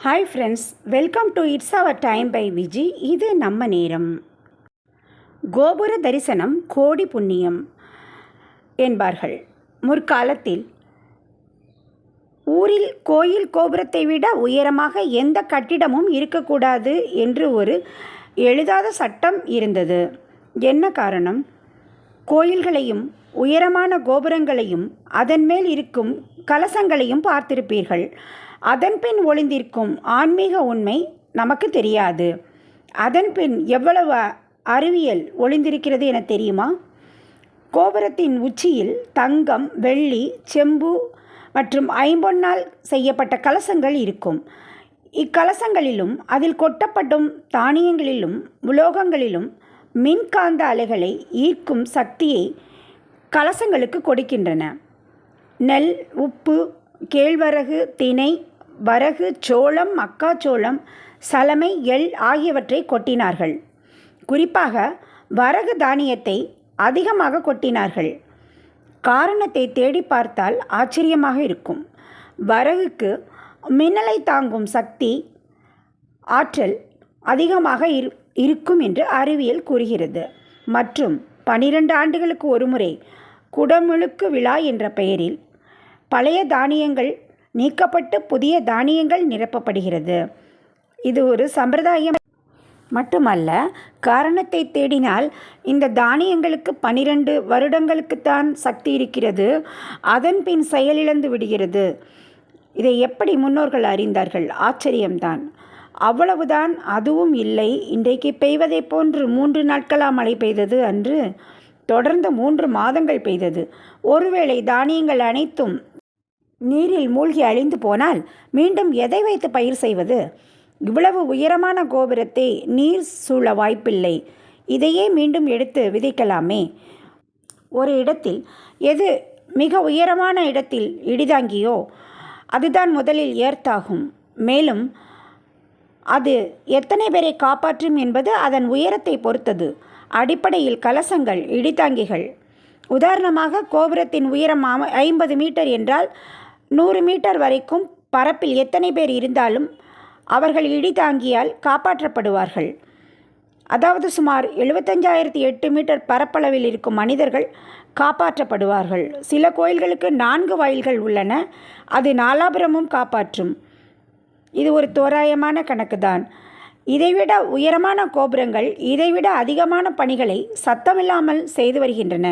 Hi friends, welcome to it's our time by Viji. இது நம்ம நேரம். கோபுர தரிசனம் கோடி புண்ணியம் என்பார்கள். முற்காலத்தில் ஊரில் கோயில் கோபுரத்தை விட உயரமாக எந்த கட்டிடமும் இருக்கக்கூடாது என்று ஒரு எழுதாத சட்டம் இருந்தது. என்ன காரணம்? கோயில்களையும் உயரமான கோபுரங்களையும் அதன் மேல் இருக்கும் கலசங்களையும் பார்த்திருப்பீர்கள். அதன்பின் ஒளிந்திருக்கும் ஆன்மீக உண்மை நமக்கு தெரியாது. அதன்பின் எவ்வளவு அறிவியல் ஒளிந்திருக்கிறது என தெரியுமா? கோபுரத்தின் உச்சியில் தங்கம், வெள்ளி, செம்பு மற்றும் ஐம்பொன்னால் செய்யப்பட்ட கலசங்கள் இருக்கும். இக்கலசங்களிலும் அதில் கொட்டப்படும் தானியங்களிலும் உலோகங்களிலும் மின்காந்த அலைகளை ஈர்க்கும் சக்தியை கலசங்களுக்கு கொடுக்கின்றன. நெல், உப்பு, கேழ்வரகு, தினை, வரகு, சோளம், மக்காச்சோளம், சலமை, எள் ஆகியவற்றை கொட்டினார்கள். குறிப்பாக வரகு தானியத்தை அதிகமாக கொட்டினார்கள். காரணத்தை தேடி பார்த்தால் ஆச்சரியமாக இருக்கும். வரகுக்கு மின்னலை தாங்கும் சக்தி, ஆற்றல் அதிகமாக இருக்கும் என்று அறிவியல் கூறுகிறது. மற்றும் 12 ஆண்டுகளுக்கு ஒருமுறை குடமுழுக்கு விழா என்ற பெயரில் பழைய தானியங்கள் நீக்கப்பட்டு புதிய தானியங்கள் நிரப்பப்படுகிறது. இது ஒரு சம்பிரதாயம் மட்டுமல்ல. காரணத்தை தேடினால் இந்த தானியங்களுக்கு 12 வருடங்களுக்குத்தான் சக்தி இருக்கிறது. அதன் பின் செயலிழந்து விடுகிறது. இதை எப்படி முன்னோர்கள் அறிந்தார்கள்? ஆச்சரியம்தான். அவ்வளவுதான். அதுவும் இல்லை. இன்றைக்கு பெய்வதை போன்று 3 நாட்களாக மழை பெய்தது அன்று. தொடர்ந்து 3 மாதங்கள் பெய்தது. ஒருவேளை தானியங்கள் அனைத்தும் நீரில் மூழ்கி அழிந்து போனால் மீண்டும் எதை வைத்து பயிர் செய்வது? இவ்வளவு உயரமான கோபுரத்தை நீர் சூழ வாய்ப்பில்லை. இதையே மீண்டும் எடுத்து விதைக்கலாமே. ஒரு இடத்தில், எது மிக உயரமான இடத்தில் இடிதாங்கியோ அதுதான் முதலில் ஏர்த்தாகும். மேலும் அது எத்தனை பேரை காப்பாற்றும் என்பது அதன் உயரத்தை பொறுத்தது. அடிப்படையில் கலசங்கள் இடிதாங்கிகள். உதாரணமாக, கோபுரத்தின் உயரம் 50 மீட்டர் என்றால் 100 மீட்டர் வரைக்கும் பரப்பில் எத்தனை பேர் இருந்தாலும் அவர்கள் இடிதாங்கியால் காப்பாற்றப்படுவார்கள். அதாவது சுமார் 75,008 மீட்டர் பரப்பளவில் இருக்கும் மனிதர்கள் காப்பாற்றப்படுவார்கள். சில கோயில்களுக்கு 4 வாயில்கள் உள்ளன. அது நாலாபுரமும் காப்பாற்றும். இது ஒரு தோராயமான கணக்குதான். இதைவிட உயரமான கோபுரங்கள் இதைவிட அதிகமான பணிகளை சத்தமில்லாமல் செய்து வருகின்றன.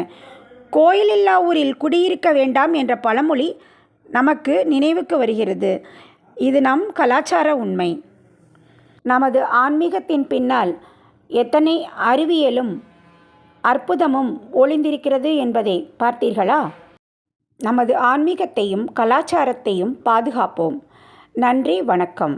கோயிலில்லா ஊரில் குடியிருக்க வேண்டாம் என்ற பழமொழி நமக்கு நினைவுக்கு வருகிறது. இது நம் கலாச்சார உண்மை. நமது ஆன்மீகத்தின் பின்னால் எத்தனை அறிவியலும் அற்புதமும் ஒளிந்திருக்கிறது என்பதை பார்த்தீர்களா? நமது ஆன்மீகத்தையும் கலாச்சாரத்தையும் பாதுகாப்போம். நன்றி, வணக்கம்.